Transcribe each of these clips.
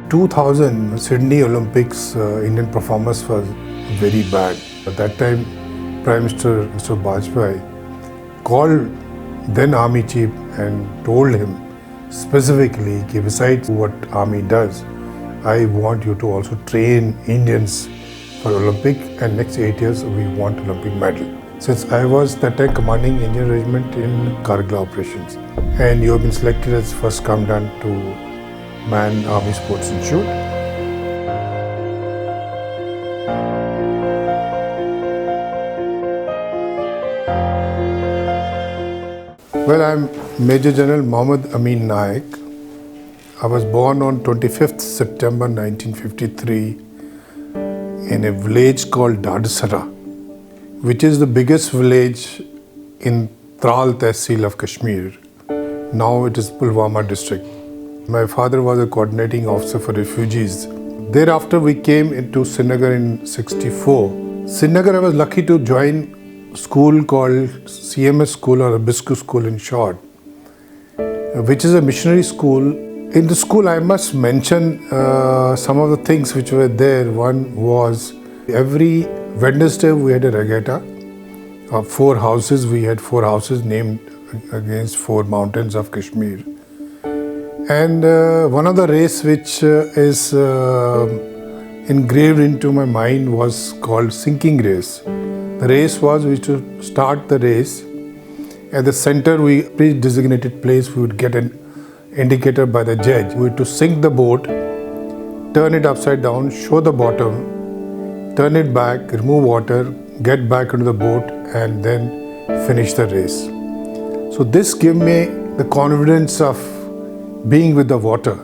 2000 Sydney Olympics, Indian performance was very bad. At that time, Prime Minister Mr. Bajpayee called then Army Chief and told him specifically that besides what Army does, I want you to also train Indians for Olympic, and next 8 years we want Olympic medal. Since I was that time commanding Indian regiment in Kargil operations, and you have been selected as first commandant to man Army Sports Institute. Well, I'm Major General Mohammed Amin Naik. I was born on 25th September 1953 in a village called Dadasara, which is the biggest village in Tral Tehsil of Kashmir. Now it is Pulwama district. My father was a coordinating officer for refugees. Thereafter we came into Srinagar in 64. Srinagar, I was lucky to join a school called CMS School, or Abisku School in short, which is a missionary school. In the school I must mention some of the things which were there. One was every Wednesday we had a regatta of 4 houses. We had 4 houses named against 4 mountains of Kashmir. And one of the race which is engraved into my mind was called sinking race. The race was, we used to start the race. At the center, pre-designated place, we would get an indicator by the judge. We had to sink the boat, turn it upside down, show the bottom, turn it back, remove water, get back into the boat, and then finish the race. So this gave me the confidence of being with the water.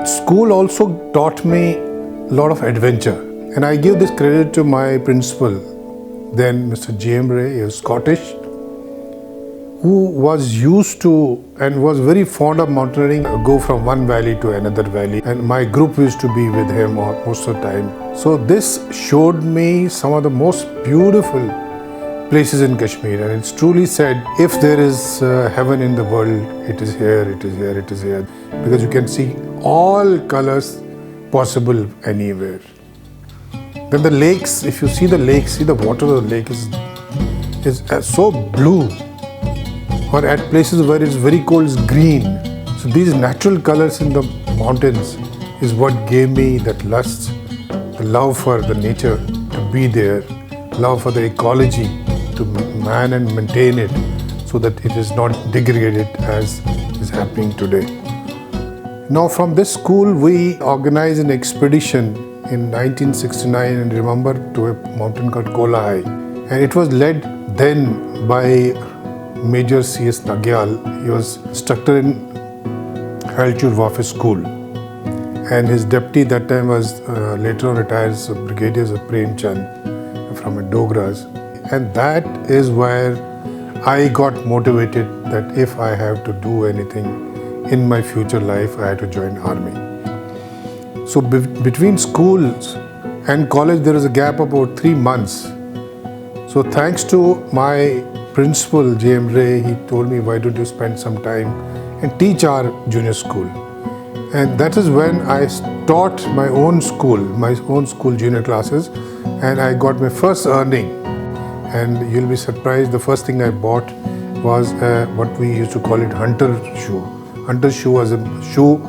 School also taught me a lot of adventure, and I give this credit to my principal, then Mr. J.M. Ray. He was Scottish, who was used to and was very fond of mountaineering, go from one valley to another valley, and my group used to be with him most of the time. So this showed me some of the most beautiful places in Kashmir, and it's truly said, if there is heaven in the world, it is here, it is here, it is here, because you can see all colors possible anywhere. Then the lakes, if you see the lake, see the water of the lake is so blue, or at places where it's very cold, it's green. So these natural colors in the mountains is what gave me that lust, the love for the nature, to be there, love for the ecology, to man and maintain it so that it is not degraded as is happening today. Now from this school we organized an expedition in 1969, and remember, to a mountain called Kola High, and it was led then by Major C.S. Nagyal. He was instructor in Halchur Warfare School, and his deputy that time was later on retired Brigadier Prem Chand from Dogras. And that is where I got motivated that if I have to do anything in my future life, I had to join army. So between schools and college, there was a gap of about 3 months. So thanks to my principal, J.M. Ray, he told me, why don't you spend some time and teach our junior school? And that is when I taught my own school junior classes, and I got my first earning. And you'll be surprised, the first thing I bought was what we used to call it hunter shoe. Hunter shoe was a shoe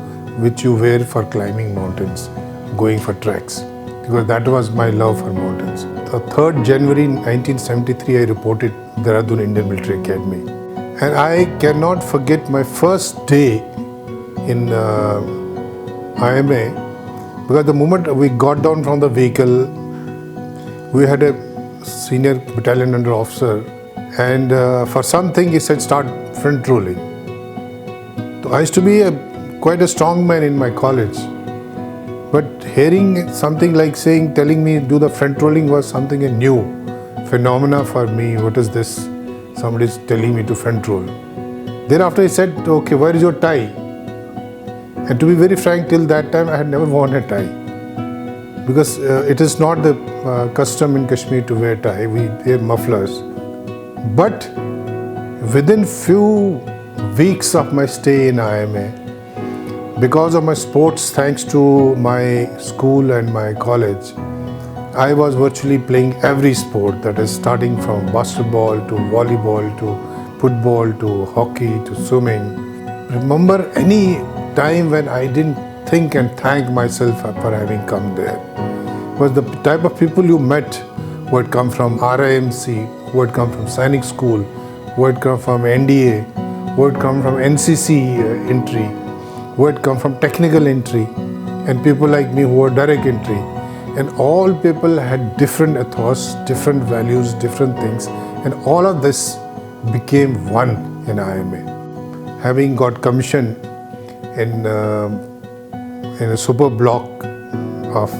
which you wear for climbing mountains, going for treks, because that was my love for mountains. The 3rd January 1973, I reported Dehradun Indian Military Academy. And I cannot forget my first day in IMA, because the moment we got down from the vehicle, we had a senior battalion under officer, and for something he said, start front rolling. So I used to be quite a strong man in my college, but hearing something like telling me do the front rolling was something a new phenomena for me. What is this? Somebody is telling me to front roll. Thereafter he said, okay, where is your tie? And to be very frank, till that time I had never worn a tie, because it is not the custom in Kashmir to wear tie. We wear mufflers. But within few weeks of my stay in IMA, Because of my sports, thanks to my school and my college, I was virtually playing every sport, that is starting from basketball to volleyball to football to hockey to swimming. Remember any time when I didn't think and thank myself for having come there. Was the type of people you met who had come from RIMC, who had come from Sainik School, who had come from NDA, who had come from NCC entry, who had come from technical entry, and people like me who were direct entry. And all people had different ethos, different values, different things, and all of this became one in IMA. Having got commission in a super block of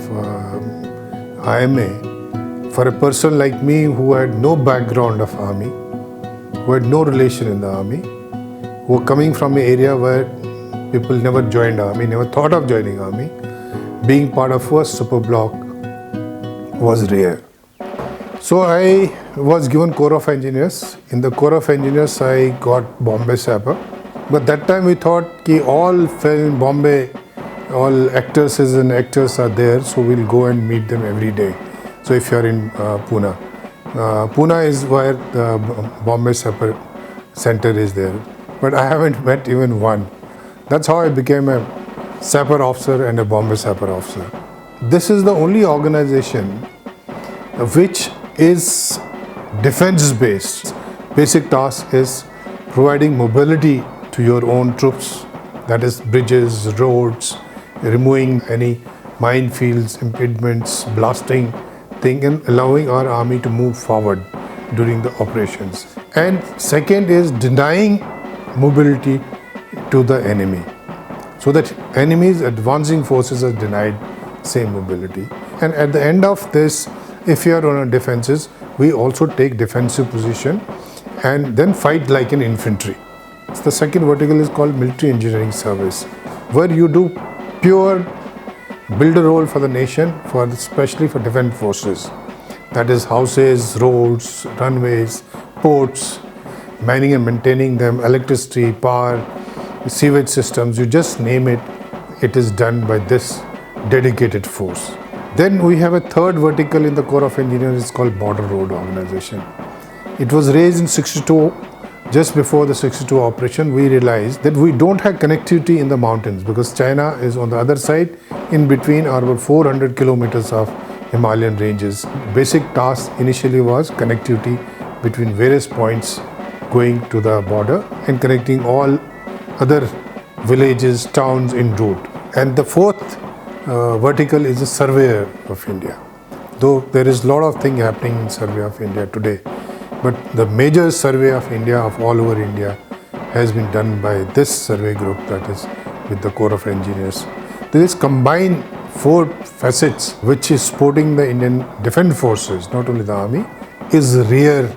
IMA, for a person like me who had no background of army, who had no relation in the army, who were coming from an area where people never joined army, never thought of joining army, being part of first super block was rare. So I was given Corps of Engineers. In the Corps of Engineers, I got Bombay Sapper. But that time we thought that all film Bombay, all actresses and actors are there, so we'll go and meet them every day. So if you're in Pune, Pune is where the Bombay Sapper Center is there. But I haven't met even one. That's how I became a Sapper officer and a Bombay Sapper officer. This is the only organization which is defense-based. Basic task is providing mobility to your own troops, that is bridges, roads, removing any minefields, impediments, blasting thing, and allowing our army to move forward during the operations. And second is denying mobility to the enemy, so that enemy's advancing forces are denied same mobility. And at the end of this, if you are on a defenses, we also take defensive position and then fight like an infantry. The second vertical is called military engineering service, where you do pure builder role for the nation, especially for defense forces. That is houses, roads, runways, ports, mining and maintaining them, electricity, power, sewage systems, you just name it, it is done by this dedicated force. Then we have a third vertical in the Corps of Engineers, it's called Border Road Organization. It was raised in 62. Just before the 62 operation, we realized that we don't have connectivity in the mountains because China is on the other side. In between are about 400 kilometers of Himalayan ranges. Basic task initially was connectivity between various points going to the border and connecting all other villages, towns in route. And the fourth vertical is the Surveyor of India. Though there is a lot of things happening in Survey of India today, but the major survey of India, of all over India, has been done by this survey group, that is with the Corps of Engineers. There is combined four facets which is supporting the Indian Defence Forces, not only the Army, is rare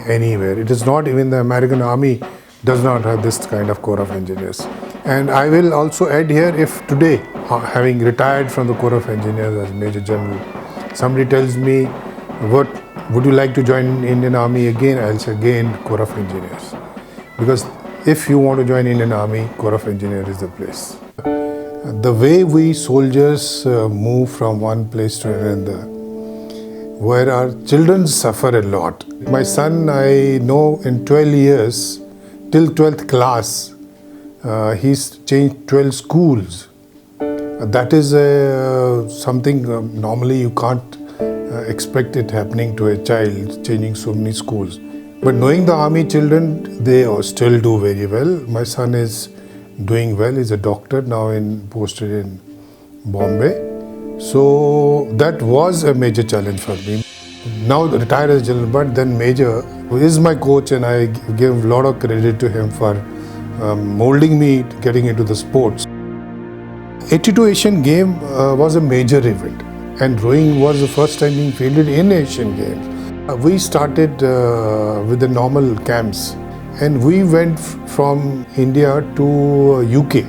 anywhere. It is not even the American Army does not have this kind of Corps of Engineers. And I will also add here, if today, having retired from the Corps of Engineers as Major General, somebody tells me, what would you like to join Indian Army again? I'll say again Corps of Engineers. Because if you want to join Indian Army, Corps of Engineers is the place. The way we soldiers move from one place to another, where our children suffer a lot. My son, I know in 12 years, till 12th class, he's changed 12 schools. That is something normally you can't expect it happening to a child, changing so many schools. But knowing the army children, they still do very well. My son is doing well. He's a doctor now posted in Bombay. So that was a major challenge for me. Now retired as general, but then Major, who is my coach, and I give a lot of credit to him for molding me getting into the sports. 82 Asian Game was a major event, and rowing was the first time being fielded in Asian Games. We started with the normal camps, and we went from India to UK.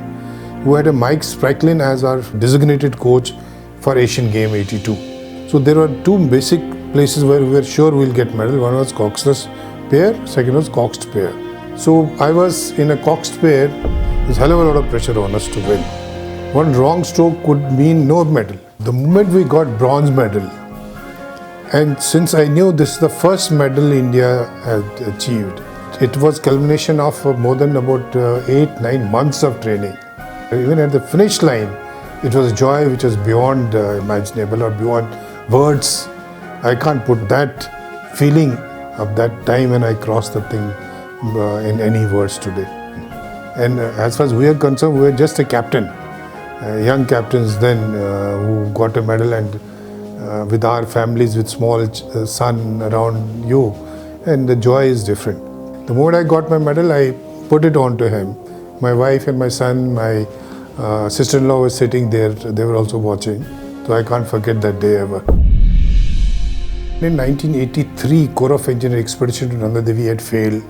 We had a Mike Spracklin as our designated coach for Asian Game 82. So there were two basic places where we were sure we'll get medal. One was coxless pair, second was coxed pair. So I was in a coxed pair. There's a hell of a lot of pressure on us to win. One wrong stroke could mean no medal. The moment we got bronze medal, and since I knew this is the first medal India had achieved, it was culmination of more than about 8-9 months of training. Even at the finish line, it was a joy which was beyond imaginable or beyond words. I can't put that feeling of that time when I crossed the thing in any words today. And as far as we are concerned, we were just a captain, young captains then who got a medal, and with our families, with small son around you, and the joy is different. The moment I got my medal, I put it on to him. My wife and my son, my sister-in-law was sitting there, they were also watching, so I can't forget that day ever. In 1983, Corps of Engineer expedition to Nanda Devi had failed,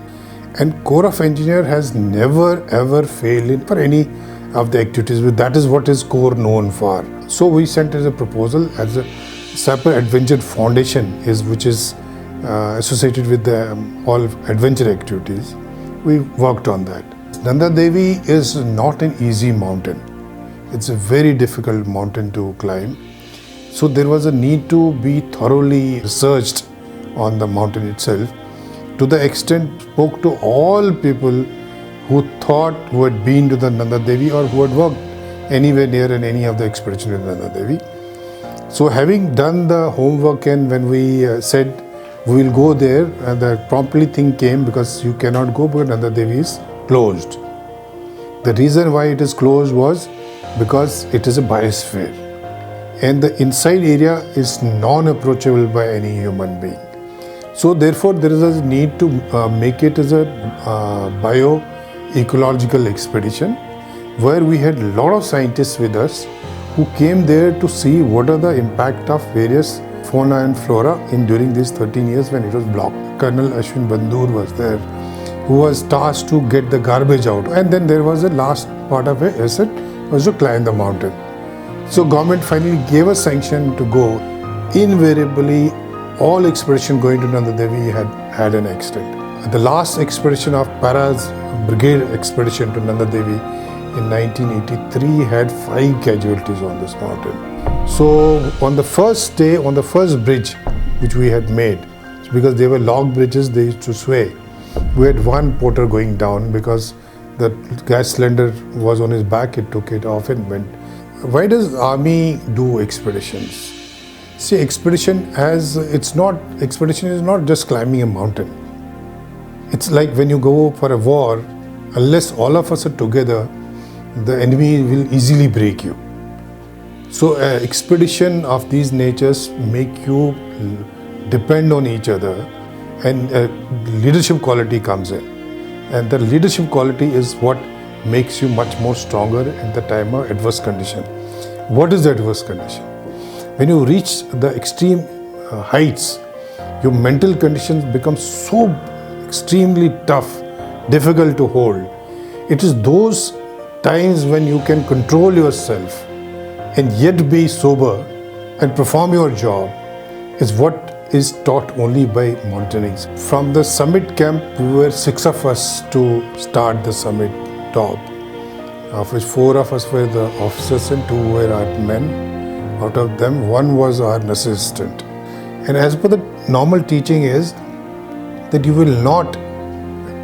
and Corps of Engineer has never ever failed for any of the activities. That is what is Corps known for. So we sent as a proposal as a separate adventure foundation, which is associated with all adventure activities. We worked on that. Nanda Devi is not an easy mountain. It's a very difficult mountain to climb. So there was a need to be thoroughly researched on the mountain itself, to the extent spoke to all people who had been to the Nanda Devi or who had worked anywhere near in any of the expedition in Nanda Devi. So having done the homework, and when we said we will go there, and the promptly thing came, because you cannot go because Nanda Devi is closed. The reason why it is closed was because it is a biosphere, and the inside area is non-approachable by any human being. So therefore there is a need to make it as a ecological expedition, where we had a lot of scientists with us who came there to see what are the impact of various fauna and flora during these 13 years when it was blocked. Colonel Ashwin Bandur was there, who was tasked to get the garbage out, and then there was a last part of it was to climb the mountain. So government finally gave us sanction to go. Invariably, all expedition going to Nanda Devi had an accident. The last expedition of Para's brigade expedition to Nanda Devi in 1983 had 5 casualties on this mountain. So on the first day, on the first bridge which we had made, because they were log bridges, they used to sway, we had one porter going down because the gas cylinder was on his back, it took it off and went. Why does army do expeditions? See, expedition is not just climbing a mountain. It's like when you go for a war, unless all of us are together, the enemy will easily break you. So expedition of these natures make you depend on each other, and leadership quality comes in. And the leadership quality is what makes you much more stronger in the time of adverse condition. What is the adverse condition? When you reach the extreme heights, your mental conditions become so extremely tough, difficult to hold. It is those times when you can control yourself and yet be sober and perform your job is what is taught only by mountaineering. From the summit camp, we were 6 of us to start the summit top, of which 4 of us were the officers and 2 were our men. Out of them, 1 was our assistant. And as per the normal teaching is that you will not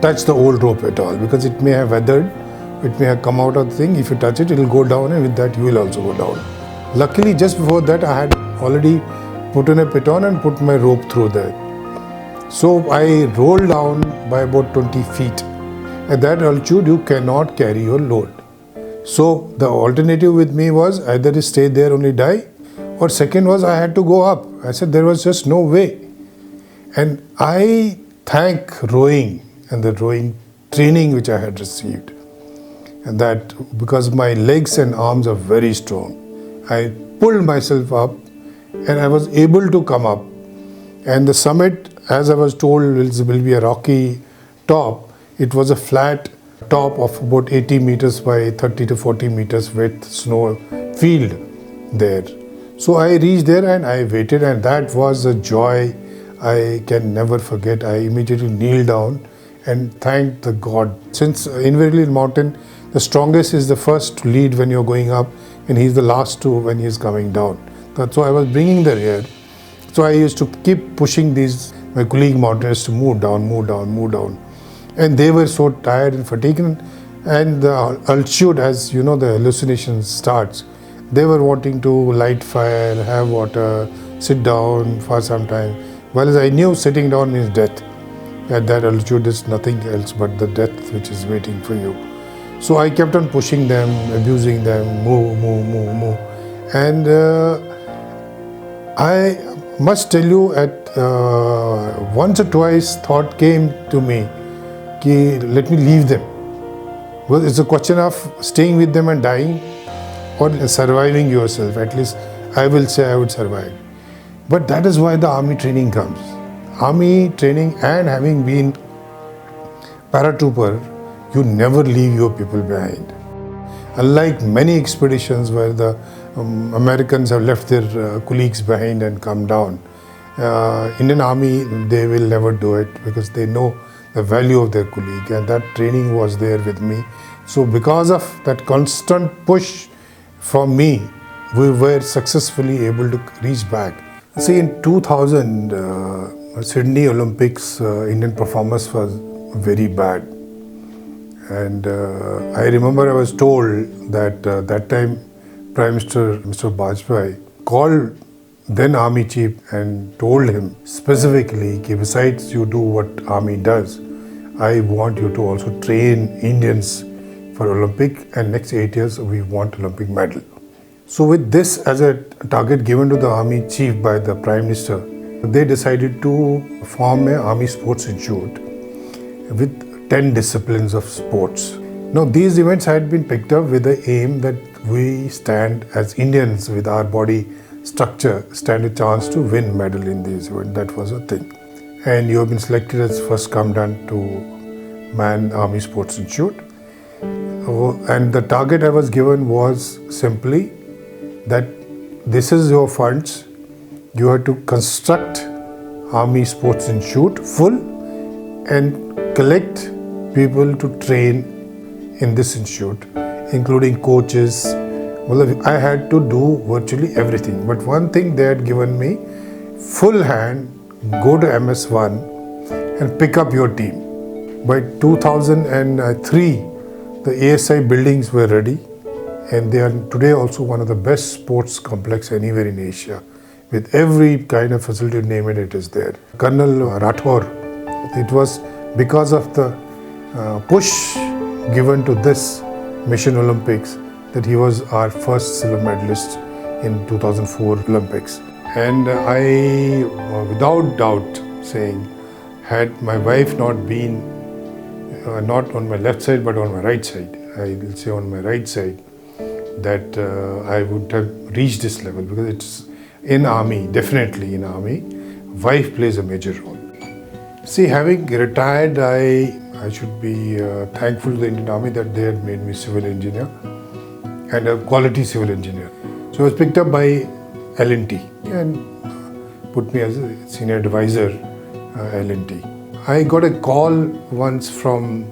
touch the old rope at all, because it may have weathered, it may have come out of the thing. If you touch it, it will go down, and with that you will also go down. Luckily, just before that, I had already put in a piton and put my rope through there. So I rolled down by about 20 feet. At that altitude, you cannot carry your load. So the alternative with me was either stay there, only die, or second was I had to go up. I said there was just no way. And I thank rowing and the rowing training which I had received. And that because my legs and arms are very strong, I pulled myself up and I was able to come up. And the summit, as I was told, will be a rocky top. It was a flat top of about 80 meters by 30 to 40 meters with snow field there. So I reached there and I waited, and that was a joy I can never forget. I immediately kneeled down and thanked the God. Since invariably in mountain, The strongest is the first to lead when you're going up, and he's the last to when he's coming down. That's why I was bringing that here. So I used to keep pushing my colleague mountaineers to move down, move down, move down. And they were so tired and fatigued. And the altitude, as you know, the hallucination starts. They were wanting to light fire, have water, sit down for some time. Whereas I knew sitting down means death. At that altitude is nothing else but the death which is waiting for you. So I kept on pushing them, abusing them, move, move, move, move. And I must tell you, once or twice thought came to me, let me leave them. Well, it's a question of staying with them and dying or surviving yourself. At least I will say I would survive. But that is why the army training comes. Army training, and having been paratrooper, you never leave your people behind. Unlike many expeditions where the Americans have left their colleagues behind and come down, Indian Army, they will never do it because they know the value of their colleague, and that training was there with me. So because of that constant push from me, we were successfully able to reach back. See, in 2000, Sydney Olympics, Indian performance was very bad. And I remember I was told that that time Prime Minister Mr. Bajpayee called then Army Chief and told him specifically, besides you do what Army does, I want you to also train Indians for Olympic, and next 8 years we want Olympic medal. So with this as a target given to the Army Chief by the Prime Minister, they decided to form an Army Sports Institute with 10 disciplines of sports. Now these events had been picked up with the aim that we stand as Indians with our body structure, stand a chance to win medal in these events. That was a thing. And you have been selected as first commandant to man Army Sports Institute. And the target I was given was simply that this is your funds. You have to construct Army Sports Institute full and collect people to train in this institute, including coaches. Well, I had to do virtually everything. But one thing they had given me, full hand, go to MS1 and pick up your team. By 2003, the ASI buildings were ready, and they are today also one of the best sports complex anywhere in Asia. With every kind of facility, name it, it is there. Colonel Rathore, it was because of the push given to this Mission Olympics that he was our first silver medalist in 2004 Olympics. And I, without doubt, saying, had my wife not been not on my left side but on my right side, I will say on my right side, that I would have reached this level, because it's in Army, definitely in Army, wife plays a major role. See, having retired, I should be thankful to the Indian Army that they had made me civil engineer and a quality civil engineer. So I was picked up by L&T and put me as a senior advisor L&T. I got a call once from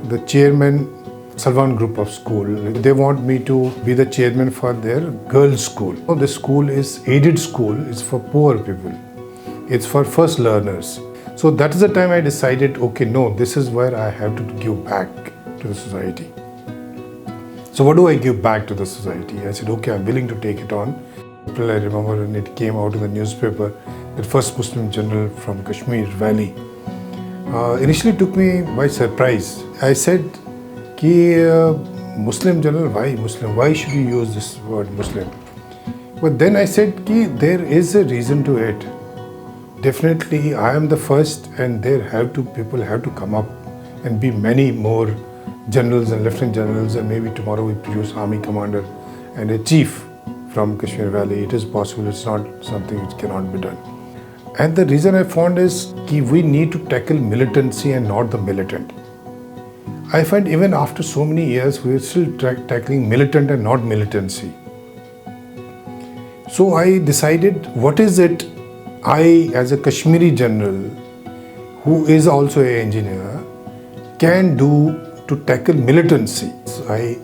the chairman Salvan Group of School. They want me to be the chairman for their girls' school. The school is aided school. It's for poor people. It's for first learners. So that is the time I decided, okay, no, this is where I have to give back to the society. So what do I give back to the society? I said, okay, I'm willing to take it on. I remember when it came out in the newspaper, the first Muslim general from Kashmir Valley. Initially took me by surprise. I said, Muslim general, why Muslim? Why should you use this word Muslim? But then I said, there is a reason to it. Definitely, I am the first, and people have to come up and be many more generals and lieutenant generals, and maybe tomorrow we produce army commander and a chief from Kashmir Valley. It is possible. It's not something which cannot be done. And the reason I found is we need to tackle militancy and not the militant. I find even after so many years, we are still tackling militant and not militancy. So I decided, what is it I, as a Kashmiri general, who is also an engineer, can do to tackle militancy. I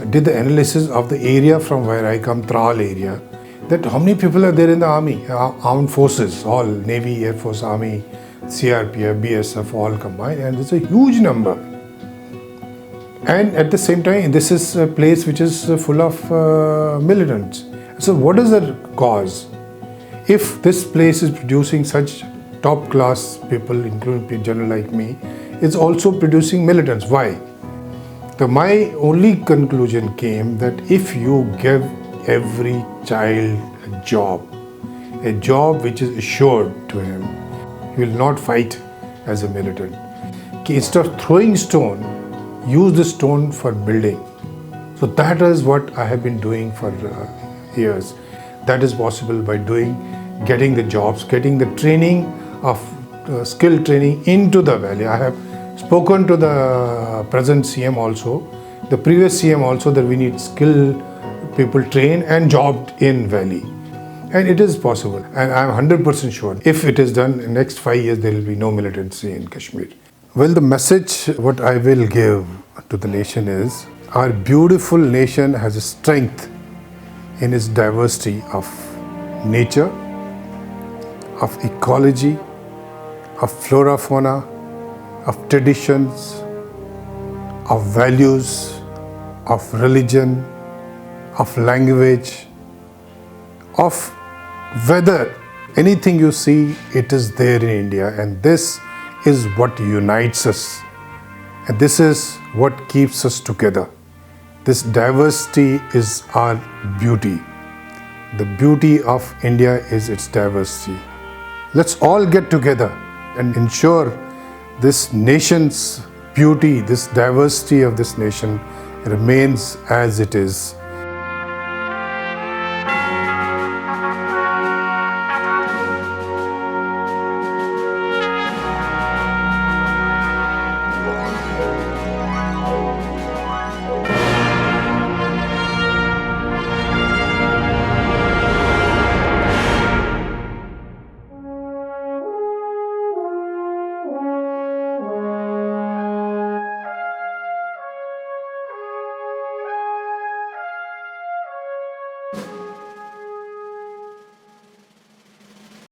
did the analysis of the area from where I come, Tral area, that how many people are there in the army, armed forces, all Navy, Air Force, Army, CRPF, BSF, all combined, and it's a huge number. And at the same time, this is a place which is full of militants. So what is the cause? If this place is producing such top class people, including general like me, it's also producing militants. Why? My only conclusion came that if you give every child a job which is assured to him, he will not fight as a militant. Instead of throwing stone, use the stone for building. So that is what I have been doing for years. That is possible by getting the jobs, getting the training of skill training into the valley. I have spoken to the present CM also, the previous CM also, that we need skilled people trained and jobbed in valley. And it is possible. And I am 100% sure if it is done in the next 5 years, there will be no militancy in Kashmir. Well, the message what I will give to the nation is, our beautiful nation has a strength in its diversity of nature, of ecology, of flora, fauna, of traditions, of values, of religion, of language, of weather. Anything you see, it is there in India, and this is what unites us, and this is what keeps us together. This diversity is our beauty. The beauty of India is its diversity. Let's all get together and ensure this nation's beauty, this diversity of this nation remains as it is.